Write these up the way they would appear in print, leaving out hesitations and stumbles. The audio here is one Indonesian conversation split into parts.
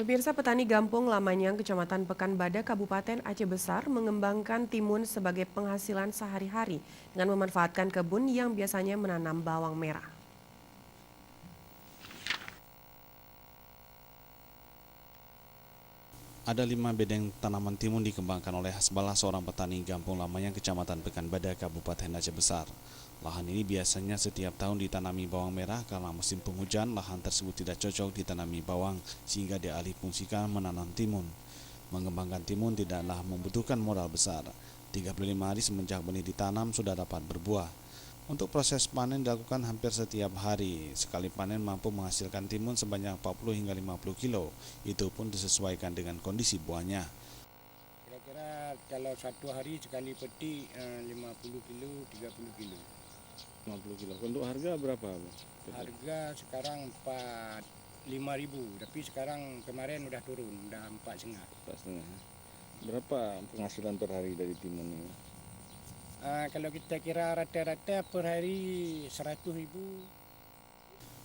Pemirsa, petani Gampung Lamanyang, Kecamatan Pekanbadak, Kabupaten Aceh Besar mengembangkan timun sebagai penghasilan sehari-hari dengan memanfaatkan kebun yang biasanya menanam bawang merah. Ada 5 bedeng tanaman timun dikembangkan oleh Hasbalah, seorang petani Gampung Lamanyang, Kecamatan Pekanbadak, Kabupaten Aceh Besar. Lahan ini biasanya setiap tahun ditanami bawang merah karena musim penghujan lahan tersebut tidak cocok ditanami bawang sehingga dialih fungsikan menanam timun. Mengembangkan timun tidaklah membutuhkan modal besar. 35 hari semenjak benih ditanam sudah dapat berbuah. Untuk proses panen dilakukan hampir setiap hari. Sekali panen mampu menghasilkan timun sebanyak 40 hingga 50 kilo. Itu pun disesuaikan dengan kondisi buahnya. Kira-kira kalau satu hari sekali petik 50 kilo, 30 kilo. 50 kilo. Untuk harga berapa? Harga sekarang 5.000, tapi sekarang kemarin udah turun, udah 4,5. 4,5. Berapa penghasilan per hari dari timun ini? Kalau kita kira rata-rata per hari 100.000.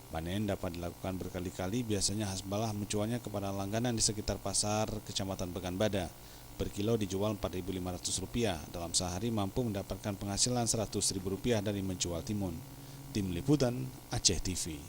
Panen dapat dilakukan berkali-kali, biasanya Hasbalah menjualnya kepada langganan di sekitar pasar Kecamatan Pekanbadak. Per kilo dijual Rp4.500. Dalam sehari mampu mendapatkan penghasilan Rp100.000 dari menjual timun. Tim Liputan Aceh TV.